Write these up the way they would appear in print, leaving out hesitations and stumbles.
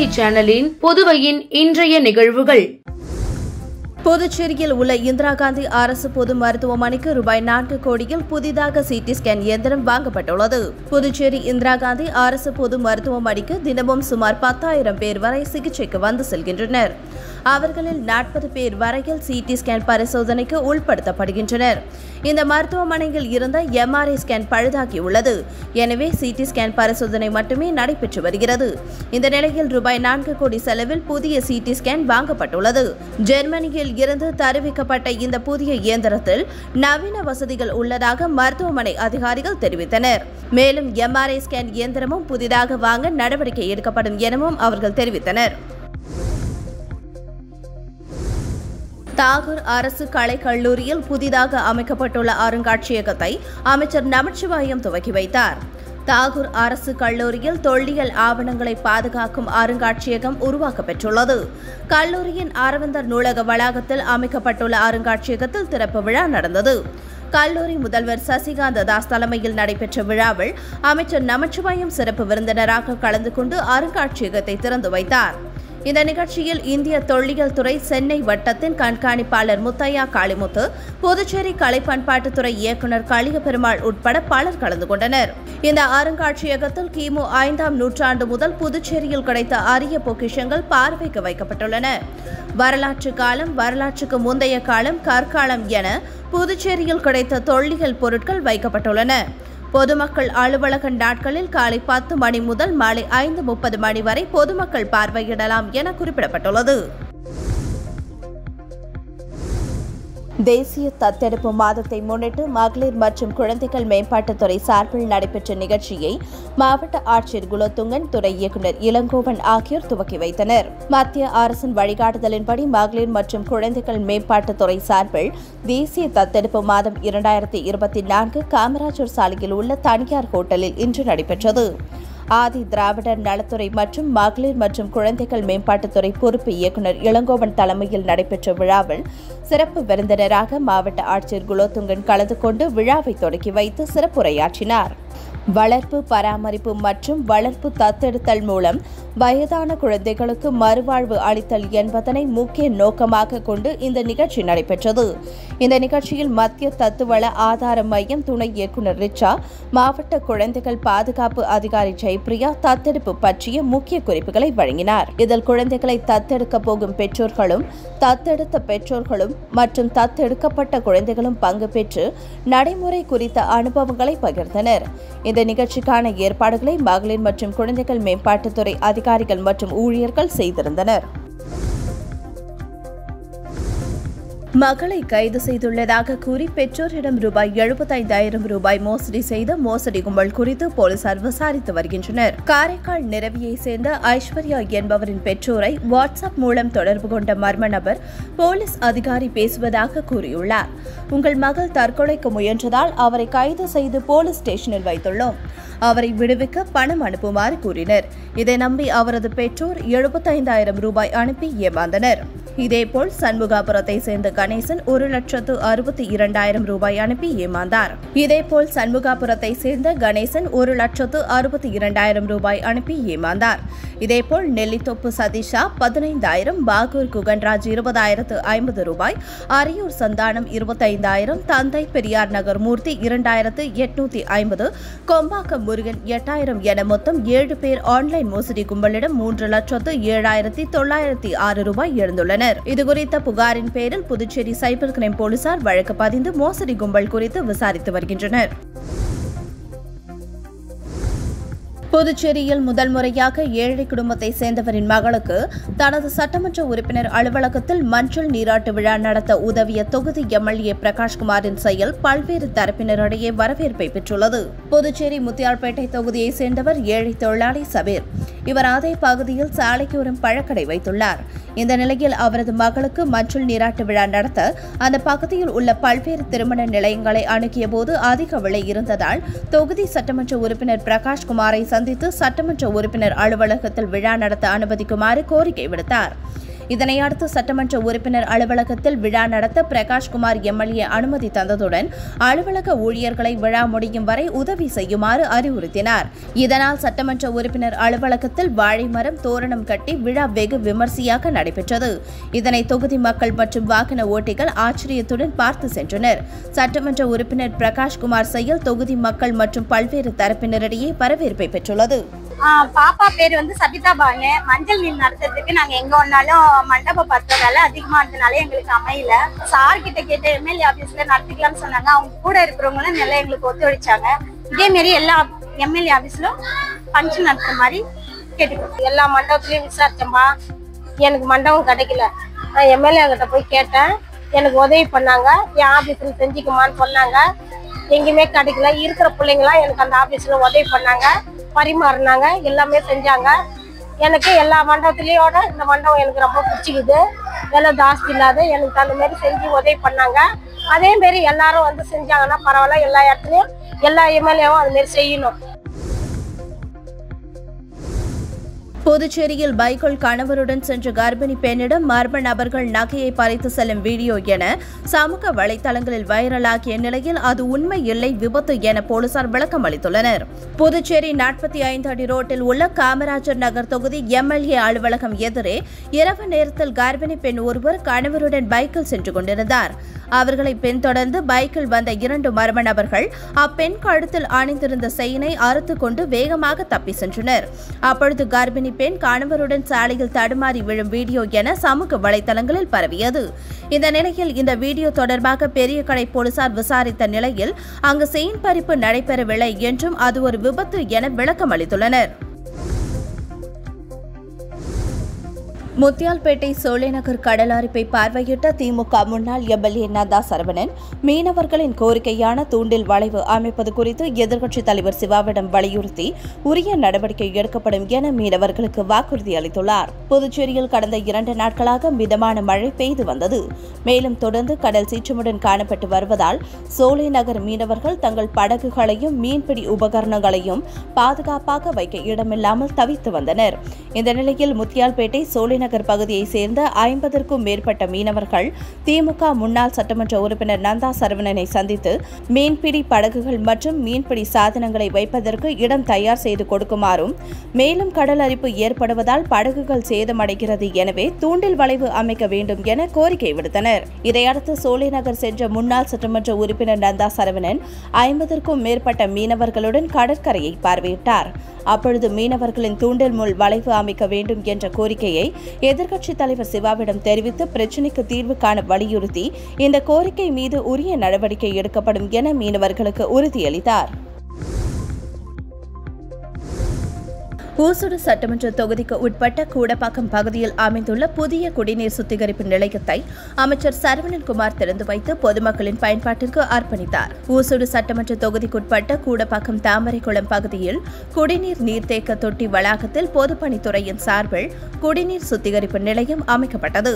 தொலைக்காட்சி சேனலின் புதுவையின் இன்றைய நிகழ்வுகள். புதுச்சேரியில் உள்ள இந்திரா காந்தி அரசு பொது மருத்துவமனைக்கு ரூபாய் 4 கோடியில் புதிதாக சிடி ஸ்கேன் இயந்திரம் வாங்கப்பட்டுள்ளது. புதுச்சேரி இந்திரா காந்தி அரசு பொது மருத்துவமனைக்கு தினமும் சுமார் 10,000 பேர் வரை சிகிச்சைக்கு வந்து செல்கின்றனர். அவர்களில் 40 பேர் வரையில் சிடி ஸ்கேன் பரிசோதனைக்கு உட்படுத்தப்படுகின்றனர். இந்த மருத்துவமனையில் இருந்த எம்ஆர்ஐ ஸ்கேன் பழுதாகியுள்ளது. எனவே சிடி ஸ்கேன் பரிசோதனை மட்டுமே நடைபெற்று வருகிறது. இந்த நிலையில் ரூபாய் 4 கோடி செலவில் புதிய சிடி ஸ்கேன் வாங்கப்பட்டுள்ளது. ஜெர்மனியில் இருந்து தருவிக்கப்பட்ட இந்த புதிய இயந்திரத்தில் நவீன வசதிகள் உள்ளதாக மருத்துவமனை அதிகாரிகள் தெரிவித்தனர். மேலும் எம்ஆர்ஐ ஸ்கேன் இயந்திரமும் புதிதாக வாங்க நடவடிக்கை எடுக்கப்படும் எனவும் அவர்கள் தெரிவித்தனர். தாகூர் அரசு கலை கல்லூரியில் புதிதாக அமைக்கப்பட்டுள்ள அருங்காட்சியகத்தை அமைச்சர் நமச்சிவாயம் துவக்கி வைத்தார். தாகூர் அரசு கல்லூரியில் தொல்லியல் ஆவணங்களை பாதுகாக்கும் அருங்காட்சியகம் உருவாக்கப்பெற்றுள்ளது. கல்லூரியின் அரவிந்தர் நூலக வளாகத்தில் அமைக்கப்பட்டுள்ள அருங்காட்சியகத்தில் திறப்பு விழா நடந்தது. கல்லூரி முதல்வர் சசிகாந்த தாஸ் தலைமையில் நடைபெற்ற விழாவில் அமைச்சர் நமச்சிவாயம் சிறப்பு விருந்தினராக கலந்து கொண்டு அருங்காட்சியகத்தை திறந்து வைத்தார். இந்த நிகழ்ச்சியில் இந்திய தொல்லியல் துறை சென்னை வட்டத்தின் கண்காணிப்பாளர் முத்தையா காளிமுத்து, புதுச்சேரி கலை பண்பாட்டுத்துறை இயக்குநர் கலியபெருமாள் உட்பட பலர் கலந்து கொண்டனர். இந்த அருங்காட்சியகத்தில் கிமு 5ஆம் நூற்றாண்டு முதல் புதுச்சேரியில் கிடைத்த அரிய பொக்கிஷங்கள் பார்வைக்கு வைக்கப்பட்டுள்ளன. வரலாற்று காலம், வரலாற்றுக்கு முந்தைய காலம், கற்காலம் என புதுச்சேரியில் கிடைத்த தொல்லியல் பொருட்கள் வைக்கப்பட்டுள்ளன. பொதுமக்கள் அலுவலக நாட்களில் காலை 10 மணி முதல் மாலை 5:30 மணி வரை பொதுமக்கள் பார்வையிடலாம் என குறிப்பிடப்பட்டுள்ளது. தேசிய தத்தெடுப்பு மாதத்தை முன்னிட்டு மகளிர் மற்றும் குழந்தைகள் மேம்பாட்டுத்துறை சார்பில் நடைபெற்ற நிகழ்ச்சியை மாவட்ட ஆட்சியர் குலோத்துங்கன், துறை இயக்குநர் இளங்கோவன் ஆகியோர் துவக்கி வைத்தனர். மத்திய அரசின் வழிகாட்டுதலின்படி மகளிர் மற்றும் குழந்தைகள் மேம்பாட்டுத்துறை சார்பில் தேசிய தத்தெடுப்பு மாதம் 2024 காமராஜர் சாலையில் உள்ள தனியார் ஹோட்டலில் இன்று நடைபெற்றது. ஆதி திராவிடர் நலத்துறை மற்றும் மகளிர் மற்றும் குழந்தைகள் மேம்பாட்டுத்துறை பொறுப்பு இயக்குநர் இளங்கோவன் தலைமையில் நடைபெற்ற விழாவில் சிறப்பு விருந்தினராக மாவட்ட ஆட்சியர் குலோத்துங்கன் கலந்து கொண்டு விழாவை தொடங்கி வைத்து சிறப்புரையாற்றினார். வளர்ப்பு, பராமரிப்பு மற்றும் வளர்ப்பு தத்தெடுத்தல் மூலம் வயதான குழந்தைகளுக்கு மறுவாழ்வு அளித்தல் என்பதனை முக்கிய நோக்கமாக கொண்டு இந்த நிகழ்ச்சி நடைபெற்றது. இந்த நிகழ்ச்சியில் மத்திய தத்துவள ஆதார மையம் துணை இயக்குநர் ரிச்சா, மாவட்ட குழந்தைகள் பாதுகாப்பு அதிகாரி ஜெயபிரியா தத்தெடுப்பு பற்றிய முக்கிய குறிப்புகளை வழங்கினார். இதில் குழந்தைகளை தத்தெடுக்க போகும் பெற்றோர்களும், தத்தெடுத்த பெற்றோர்களும் மற்றும் தத்தெடுக்கப்பட்ட குழந்தைகளும் பங்கு பெற்று நடைமுறை குறித்த அனுபவங்களை பகிர்ந்தனர். இந்த நிகழ்ச்சிக்கான ஏற்பாடுகளை மகளிர் மற்றும் குழந்தைகள் மேம்பாட்டுத்துறை அதிகாரிகள் மற்றும் ஊழியர்கள் செய்திருந்தனர். மகளை கைது செய்துள்ளதாக கூறி பெற்றோரிடம் ரூபாய் 75,000 மோசடி செய்த மோசடி கும்பல் குறித்து போலீசார் விசாரித்து வருகின்றனர். காரைக்கால் நிரவியை சேர்ந்த ஐஸ்வர்யா என்பவரின் பெற்றோரை வாட்ஸ்அப் மூலம் தொடர்பு கொண்ட மர்ம நபர் போலீஸ் அதிகாரி பேசுவதாக கூறியுள்ளார். உங்கள் மகள் தற்கொலைக்கு முயன்றதால் அவரை கைது செய்து போலீஸ் ஸ்டேஷனில் வைத்துள்ளோம். அவரை விடுவிக்க பணம் அனுப்புமாறு கூறினர். இதை நம்பி அவரது பெற்றோர் 75,000 அனுப்பி ஏமாந்தனர். இதேபோல் சண்முகாபுரத்தை சேர்ந்த கணேசன் 1,62,000 அனுப்பி ஏமாந்தார். இதேபோல் சண்முகாபுரத்தை சேர்ந்த கணேசன் 1,62,000 அனுப்பி ஏமாந்தார். இதேபோல் நெல்லித்தோப்பு சதீஷா 15,000, பாகூர் குகன்ராஜ் 20,050, அரியூர் சந்தானம் 25,000, தந்தை பெரியார் நகர் மூர்த்தி 2,850, கொம்பாக்கம் முருகன் 8,000 என மொத்தம் 7 பேர் ஆன்லைன் மோசடி கும்பலிடம் 3,07,906 எழுந்துள்ளனர். இதுகுறித்த புகாரின் பேரில் புதுச்சேரி சைபர் கிரைம் போலீசார் வழக்கு பதிந்து மோசடி கும்பல் குறித்து விசாரித்து வருகின்றனர். புதுச்சேரியில் முதல் முறையாக ஏழை குடும்பத்தை சேர்ந்தவரின் மகளுக்கு தனது சட்டமன்ற உறுப்பினர் அலுவலகத்தில் மஞ்சள் நீராட்டு விழா நடத்த உதவிய தொகுதி எம்எல்ஏ பிரகாஷ்குமாரின் செயல் பல்வேறு தரப்பினரிடையே வரவேற்பை பெற்றுள்ளது. புதுச்சேரி முத்தியால்பேட்டை தொகுதியை சேர்ந்தவர் ஏழை தொழிலாளி சபீர். இவர் அதே பகுதியில் சாலையோரம் பழக்கடை வைத்துள்ளார். இந்த நிலையில் அவரது மகளுக்கு மஞ்சள் நீராட்டு விழா நடத்த அந்த பகுதியில் உள்ள பல்வேறு திருமண நிலையங்களை அணுகியபோது அதிக விலை இருந்ததால் தொகுதி சட்டமன்ற உறுப்பினர் பிரகாஷ்குமாரை சந்தித்து சட்டமன்ற உறுப்பினர் அலுவலகத்தில் விழா நடத்த அனுமதிக்குமாறு கோரிக்கை விடுத்தார். இதனையடுத்து சட்டமன்ற உறுப்பினர் அலுவலகத்தில் விழா நடத்த பிரகாஷ்குமார் எம்எல்ஏ அனுமதி தந்ததுடன் அலுவலக ஊழியர்களை விழா முடியும் வரை உதவி செய்யுமாறு அறிவுறுத்தினார். இதனால் சட்டமன்ற உறுப்பினர் அலுவலகத்தில் வாழை மரம் தோரணம் கட்டி விழா வெகு விமர்சையாக நடைபெற்றது. இதனை தொகுதி மக்கள் மற்றும் வாகன ஓட்டிகள் ஆச்சரியத்துடன் பார்த்து சென்றனர். சட்டமன்ற உறுப்பினர் பிரகாஷ்குமார் செயல் தொகுதி மக்கள் மற்றும் பல்வேறு தரப்பினரிடையே வரவேற்பை பெற்றுள்ளது. பாப்பா பேர் வந்து சபிதா பானு. மஞ்சள் நீர் நடத்துறதுக்கு நாங்க எங்க ஒன்னாலும் மண்டபம் பார்த்த வேலை அதிகமா இருந்தனால எங்களுக்கு அமையல. சார் கிட்ட கேட்டு எம்எல்ஏ ஆபீஸ்ல நடத்திக்கலாம்னு சொன்னாங்க. அவங்க கூட இருக்கிறவங்களும் நல்லா எங்களுக்கு ஒத்துழைச்சாங்க. இதே மாரி எல்லா எம்எல்ஏ ஆபீஸ்லும் ஃபங்க்ஷன் நடத்துற மாதிரி கேட்டுக்கோங்க. எல்லா மண்டபத்திலயும் விசாரிச்சோம்பா, எனக்கு மண்டபம் கிடைக்கல. நான் எம்எல்ஏ கிட்ட போய் கேட்டேன், எனக்கு உதவி பண்ணாங்க. என் ஆபீஸ்ல செஞ்சுக்குமான்னு சொன்னாங்க. எங்கேயுமே கிடைக்கல. இருக்கிற பிள்ளைங்களாம் எனக்கு அந்த ஆபீஸ்ல உதவி பண்ணாங்க, பரிமாறினாங்க, எல்லாமே செஞ்சாங்க. எனக்கு எல்லா மண்டபத்திலேயோட இந்த மண்டபம் எனக்கு ரொம்ப பிடிச்சிக்குது. விலை ஜாஸ்தி இல்லாத எனக்கு அந்த மாதிரி செஞ்சு உதவி பண்ணாங்க. அதே மாரி எல்லாரும் வந்து செஞ்சாங்கன்னா பரவாயில்ல. எல்லா இடத்துலையும் எல்லா எம்எல்ஏவும் அது மாதிரி செய்யணும். புதுச்சேரியில் பைக்கில் கணவருடன் சென்ற கர்ப்பிணி பெண்ணிடம் மர்ம நபர்கள் நகையை பறித்து செல்லும் வீடியோ என சமூக வலைதளங்களில் வைரலாகிய நிலையில் அது உண்மை இல்லை, விபத்து என போலீசார் விளக்கம் அளித்துள்ளனர். புதுச்சேரி 45 அடி ரோட்டில் உள்ள காமராஜர் நகர் தொகுதி எம்எல்ஏ அலுவலகம் எதிரே இரவு நேரத்தில் கர்ப்பிணி பெண் ஒருவர் கணவருடன் பைக்கில் சென்று கொண்டிருந்தார். அவர்களை பின்தொடர்ந்து பைக்கில் வந்த 2 மர்ம நபர்கள் அப்பெண் கழுத்தில் அணிந்திருந்த செயினை அறுத்து கொண்டு வேகமாக தப்பி சென்றனர். அப்பொழுது கர்ப்பிணி பெண் கணவருடன் சாலையில் தடுமாறி விழும் வீடியோ என சமூக வலைதளங்களில் பரவியது. இந்த நிலையில் இந்த வீடியோ தொடர்பாக பெரியகடை போலீசார் விசாரித்த நிலையில் அங்கு செயின் பறிப்பு நடைபெறவில்லை என்றும் அது ஒரு விபத்து என விளக்கம் அளித்துள்ளனர். முத்தியால்பேட்டை சோலைநகர் கடல் அரிப்பை பார்வையிட்ட திமுக முன்னாள் எம்எல்ஏ நந்தா சரவணன் மீனவர்களின் கோரிக்கையான தூண்டில் வளைவு அமைப்பது குறித்து எதிர்க்கட்சித் தலைவர் சிவாவிடம் வலியுறுத்தி உரிய நடவடிக்கை எடுக்கப்படும் என மீனவர்களுக்கு வாக்குறுதி அளித்துள்ளார். புதுச்சேரியில் கடந்த 2 நாட்களாக மிதமான மழை பெய்து வந்தது. மேலும் தொடர்ந்து கடல் சீற்றமுடன் காணப்பட்டு வருவதால் சோலைநகர் மீனவர்கள் தங்கள் படகுகளையும் மீன்பிடி உபகரணங்களையும் பாதுகாப்பாக வைக்க இடமில்லாமல் தவித்து வந்தனர். இந்த நிலையில் முத்தியால்பேட்டை சோலைநகர் பகுதியைச் சேர்ந்த 50க்கும் மேற்பட்ட மீனவர்கள் திமுக முன்னாள் சட்டமன்ற உறுப்பினர் நந்தா சரவணனை சந்தித்து மீன்பிடி படகுகள் மற்றும் மீன்பிடி சாதனங்களை வைப்பதற்கு இடம் தயார் செய்து கொடுக்குமாறும், மேலும் கடல் அரிப்பு ஏற்படுவதால் படகுகள் சேதமடைகிறது, எனவே தூண்டில் வளைவு அமைக்க வேண்டும் என கோரிக்கை விடுத்தனர். இதையடுத்து சோலைநகர் சென்ற முன்னாள் சட்டமன்ற உறுப்பினர் நந்தா சரவணன் 50க்கும் மேற்பட்ட மீனவர்களுடன் கடற்கரையை பார்வையிட்டார். அப்பொழுது மீனவர்களின் தூண்டில் முள் வளைவு அமைக்க வேண்டும் என்ற கோரிக்கையை எதிர்க்கட்சித் தலைவர் சிவாவிடம் தெரிவித்து பிரச்சினைக்கு தீர்வு காண வலியுறுத்தி இந்த கோரிக்கை மீது உரிய நடவடிக்கை எடுக்கப்படும் என மீனவர்களுக்கு உறுதியளித்தார். ஊசுடு சட்டமன்ற தொகுதிக்கு உட்பட்ட கூடப்பாக்கம் பகுதியில் அமைந்துள்ள புதிய குடிநீர் சுத்திகரிப்பு நிலையத்தை அமைச்சர் சரவணன்குமார் திறந்து வைத்து பொதுமக்களின் பயன்பாட்டிற்கு அர்ப்பணித்தார். ஊசுடு சட்டமன்ற தொகுதிக்குட்பட்ட கூடப்பாக்கம் தாமரைக்குளம் பகுதியில் குடிநீர் நீர்த்தேக்க தொட்டி வளாகத்தில் பொதுப்பணித்துறையின் சார்பில் குடிநீர் சுத்திகரிப்பு நிலையம் அமைக்கப்பட்டது.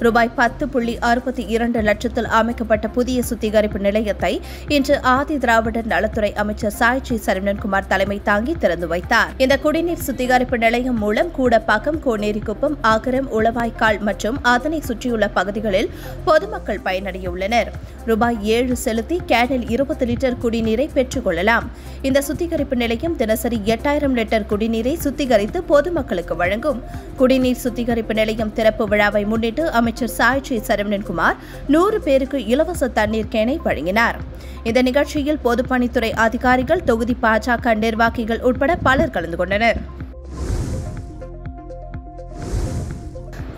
ரூபாய் 10.62 லட்சத்தில் அமைக்கப்பட்ட புதிய சுத்திகரிப்பு நிலையத்தை இன்று ஆதி திராவிடர் நலத்துறை அமைச்சர் சாய்ச்சி சரவணன்குமார் தலைமை தாங்கி திறந்து வைத்தார். இந்த குடிநீர் சுத்திகரிப்பு நிலையம் மூலம் கூடப்பாக்கம், கோனேரிக்குப்பம், ஆகரம், உளவாய்க்கால் மற்றும் அதனை சுற்றியுள்ள பகுதிகளில் பொதுமக்கள் பயனடையுள்ளனர். ரூபாய் 7 செலுத்தி கேனில் 20 லிட்டர் குடிநீரை பெற்றுக் கொள்ளலாம். இந்த சுத்திகரிப்பு நிலையம் தினசரி 8000 லிட்டர் குடிநீரை சுத்திகரித்து பொதுமக்களுக்கு வழங்கும். குடிநீர் சுத்திகரிப்பு நிலையம் திறப்பு விழாவை முன்னிட்டு அமைச்சர் சாய்ச்சி சரவணன்குமார் 100 பேருக்கு இலவச தண்ணீர் கேனை வழங்கினார். இந்த நிகழ்ச்சியில் பொதுப்பணித்துறை அதிகாரிகள், தொகுதி பாஜக நிர்வாகிகள் உட்பட பலர் கலந்து கொண்டனர்.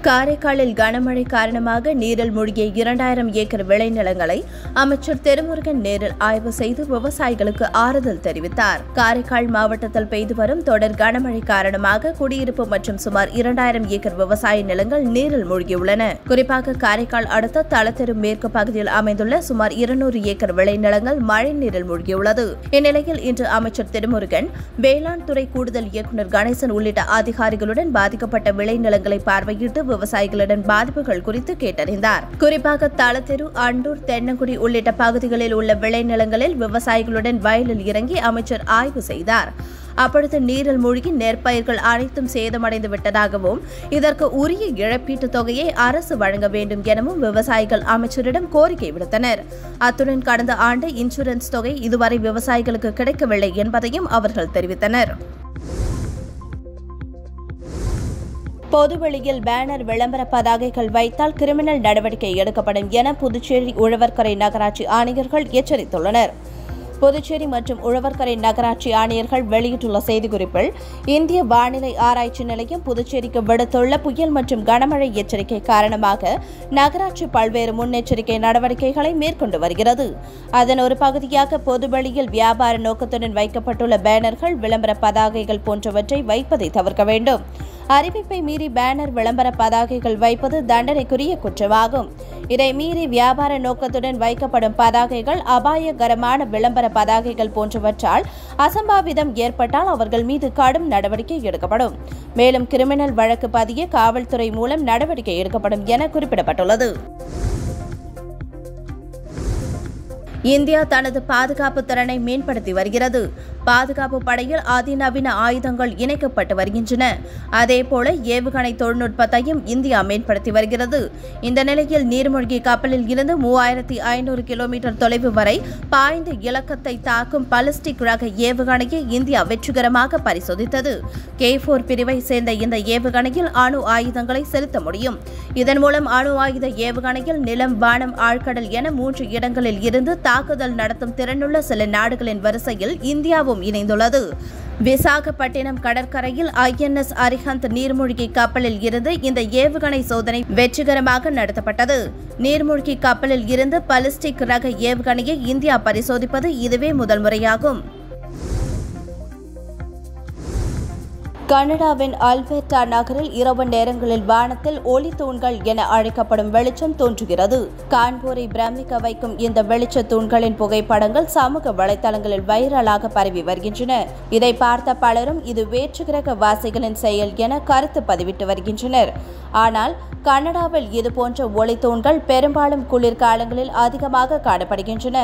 காரைக்காலில் கனமழை காரணமாக நீரில் மூழ்கிய 2000 ஏக்கர் விளைநிலங்களை அமைச்சர் திருமுருகன் நேரில் ஆய்வு செய்து விவசாயிகளுக்கு ஆறுதல் தெரிவித்தார். காரைக்கால் மாவட்டத்தில் பெய்து வரும் தொடர் கனமழை காரணமாக குடியிருப்பு மற்றும் சுமார் 2000 ஏக்கர் விவசாய நிலங்கள் நீரில் மூழ்கியுள்ளன. குறிப்பாக காரைக்கால் அடுத்த தளத்தெரு மேற்கு பகுதியில் அமைந்துள்ள சுமார் 200 ஏக்கர் விளைநிலங்கள் மழை நீரில் மூழ்கியுள்ளது. இந்நிலையில் இன்று அமைச்சர் திருமுருகன், வேளாண் துறை கூடுதல் இயக்குநர் கணேசன் உள்ளிட்ட அதிகாரிகளுடன் பாதிக்கப்பட்ட விளைநிலங்களை பார்வையிட்டு விவசாயிகளிடம் பாதிப்புகள் குறித்து கேட்டறிந்தார். குறிப்பாக தளத்தெரு, அண்டூர், தென்னங்குடி உள்ளிட்ட பகுதிகளில் உள்ள விளைநிலங்களில் விவசாயிகளுடன் வயலில் இறங்கி அமைச்சர் ஆய்வு செய்தார். அப்பொழுது நீரில் மூழ்கி நெற்பயிர்கள் அனைத்தும் சேதமடைந்து விட்டதாகவும் இதற்கு உரிய இழப்பீட்டுத் தொகையை அரசு வழங்க வேண்டும் எனவும் விவசாயிகள் அமைச்சரிடம் கோரிக்கை விடுத்தனர். அத்துடன் கடந்த ஆண்டு இன்சூரன்ஸ் தொகை இதுவரை விவசாயிகளுக்கு கிடைக்கவில்லை என்பதையும் அவர்கள் தெரிவித்தனர். பொதுவெளியில் பேனர் விளம்பர பதாகைகள் வைத்தால் கிரிமினல் நடவடிக்கை எடுக்கப்படும் என புதுச்சேரி உழவர்கரை நகராட்சி ஆணையர்கள் எச்சரித்துள்ளனர். புதுச்சேரி மற்றும் உழவர்கரை நகராட்சி ஆணையர்கள் வெளியிட்டுள்ள செய்திக்குறிப்பில், இந்திய வானிலை ஆராய்ச்சி நிலையம் புதுச்சேரிக்கு விடுத்துள்ள புயல் மற்றும் கனமழை எச்சரிக்கை காரணமாக நகராட்சி பல்வேறு முன்னெச்சரிக்கை நடவடிக்கைகளை மேற்கொண்டு வருகிறது. அதன் ஒரு பகுதியாக பொதுவெளியில் வியாபார நோக்கத்துடன் வைக்கப்பட்டுள்ள பேனர்கள், விளம்பர பதாகைகள் போன்றவற்றை வைப்பதை தவிர்க்க வேண்டும். அறிவிப்பை மீறி பேனர் விளம்பர பதாகைகள் வைப்பது தண்டனைக்குரிய குற்றமாகும். இதை மீறி வியாபார நோக்கத்துடன் வைக்கப்படும் பதாகைகள், அபாயகரமான விளம்பர பதாகைகள் போன்றவற்றால் அசம்பாவிதம் ஏற்பட்டால் அவர்கள் மீது கடும் நடவடிக்கை எடுக்கப்படும். மேலும் கிரிமினல் வழக்கு பதிய காவல்துறை மூலம் நடவடிக்கை எடுக்கப்படும் என குறிப்பிடப்பட்டுள்ளது. இந்தியா தனது பாதுகாப்பு திறனை மேம்படுத்தி வருகிறது. பாதுகாப்பு படையில் அதிநவீன ஆயுதங்கள் இணைக்கப்பட்டு வருகின்றன. அதேபோல ஏவுகணை தொழில்நுட்பத்தையும் இந்தியா மேம்படுத்தி வருகிறது. இந்த நிலையில் நீர்மூழ்கி கப்பலில் இருந்து 3500 கிலோமீட்டர் தொலைவு வரை பாய்ந்து இலக்கத்தை தாக்கும் பாலிஸ்டிக் ரக ஏவுகணையை இந்தியா வெற்றிகரமாக பரிசோதித்தது. K4 பிரிவை சேர்ந்த இந்த ஏவுகணையில் அணு ஆயுதங்களை செலுத்த முடியும். இதன் மூலம் அணு ஆயுத ஏவுகணையில் நிலம், வானம், ஆழ்கடல் என 3 இடங்களில் இருந்து தாக்குதல் நடத்தும் திறனுள்ள சில நாடுகளின் வரிசையில் இந்தியாவும் இணைந்துள்ளது. விசாகப்பட்டினம் கடற்கரையில் INS அரிஹந்த் நீர்மூழ்கி கப்பலில் இருந்து இந்த ஏவுகணை சோதனை வெற்றிகரமாக நடத்தப்பட்டது. நீர்மூழ்கி கப்பலில் இருந்து பாலிஸ்டிக் ரக ஏவுகணையை இந்தியா பரிசோதிப்பது இதுவே முதல் முறையாகும். கனடாவின் அல்பர்டா நகரில் இரவு நேரங்களில் வானத்தில் ஒளி தூண்கள் என அழைக்கப்படும் வெளிச்சம் தோன்றுகிறது. காண்போரை பிரமிக்க வைக்கும் இந்த வெளிச்ச தூண்களின் புகைப்படங்கள் சமூக வலைதளங்களில் வைரலாக பரவி வருகின்றன. இதை பார்த்த பலரும் இது வேற்றுக்கிரக வாசிகளின் செயல் என கருத்து பதிவிட்டு வருகின்றனர். ஆனால் கனடாவில் இதுபோன்ற ஒளி தூண்கள் பெரும்பாலும் குளிர்காலங்களில் அதிகமாக காணப்படுகின்றன.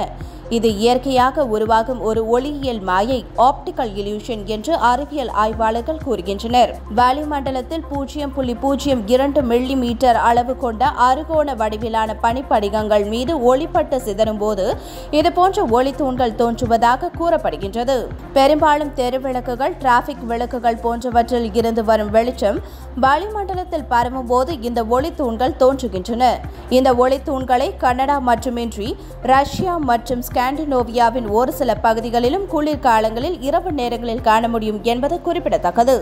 இது இயற்கையாக உருவாகும் ஒரு ஒளியியல் மாயை, ஆப்டிகல் இல்யூஷன் என்று அறிவியல் ஆய்வாளர்கள் கூறுகின்றனர். வளிமண்டலத்தில் 0.02 மில்லிமீட்டர் அளவு கொண்ட அறுகோண வடிவிலான பனிப்படிகங்கள் மீது ஒளிப்பட்டு சிதறும் போது இதுபோன்ற ஒளி தூண்கள் தோன்றுவதாக கூறப்படுகின்றது. பெரும்பாலும் தெருவிளக்குகள், டிராபிக் விளக்குகள் போன்றவற்றில் இருந்து வரும் வெளிச்சம் வளிமண்டலத்தில் பரவும் போது இந்த ஒளி தூண்கள் தோன்றுகின்றன. இந்த ஒளி தூண்களை கனடா மட்டுமின்றி ரஷ்யா மற்றும் ஸ்காண்டினேவியாவின் ஒரு சில பகுதிகளிலும் குளிர்காலங்களில் இரவு நேரங்களில் காண முடியும் என்பது குறிப்பிடத்தக்கது.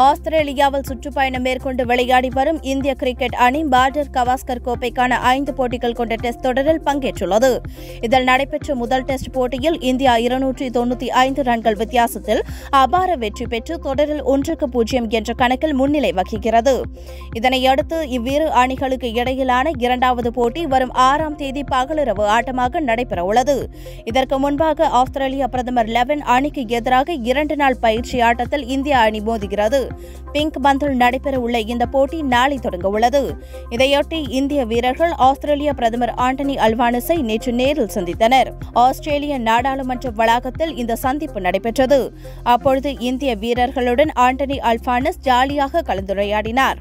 ஆஸ்திரேலியாவில் சுற்றுப்பயணம் மேற்கொண்டு விளையாடி வரும் இந்திய கிரிக்கெட் அணி பார்டர் கவாஸ்கர் கோப்பைக்கான 5 போட்டிகள் கொண்ட டெஸ்ட் தொடரில் பங்கேற்றுள்ளது. இதில் நடைபெற்ற முதல் டெஸ்ட் போட்டியில் இந்தியா 295 ரன்கள் வித்தியாசத்தில் அபார வெற்றி பெற்று தொடரில் 1-0 என்ற கணக்கில் முன்னிலை வகிக்கிறது. இதனையடுத்து இவ்விரு அணிகளுக்கு இடையிலான இரண்டாவது போட்டி வரும் 6ஆம் தேதி பகலிரவு ஆட்டமாக நடைபெறவுள்ளது. இதற்கு முன்பாக ஆஸ்திரேலிய பிரதமர் லெவன் அணிக்கு எதிராக 2 நாள் பயிற்சி ஆட்டத்தில் இந்திய அணி மோதுகிறது. பிங்க் பந்தில் நடைபெறவுள்ள இந்த போட்டி நாளை தொடங்க உள்ளது. இதையொட்டி இந்திய வீரர்கள் ஆஸ்திரேலிய பிரதமர் ஆண்டனி அல்பானிஸை நேற்று நேரில் சந்தித்தனர். ஆஸ்திரேலிய நாடாளுமன்ற வளாகத்தில் இந்த சந்திப்பு நடைபெற்றது. அப்பொழுது இந்திய வீரர்களுடன் ஆண்டனி அல்பானிஸ் ஜாலியாக கலந்துரையாடினார்.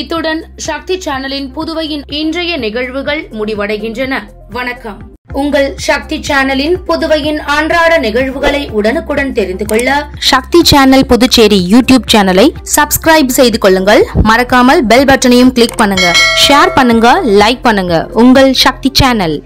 இத்துடன் சக்தி சேனலின் புதுவையின் இன்றைய நிகழ்வுகள் முடிவடைகின்றன. வணக்கம். உங்கள் சக்தி சேனலின் புதுவையின் அன்றாட நிகழ்வுகளை உடனுக்குடன் தெரிந்து கொள்ள சக்தி சேனல் புதுச்சேரி யூடியூப் சேனலை சப்ஸ்கிரைப் செய்து கொள்ளுங்கள். மறக்காமல் பெல் பட்டனையும் கிளிக் பண்ணுங்க, ஷேர் பண்ணுங்க, லைக் பண்ணுங்க. உங்கள் சக்தி சேனல்.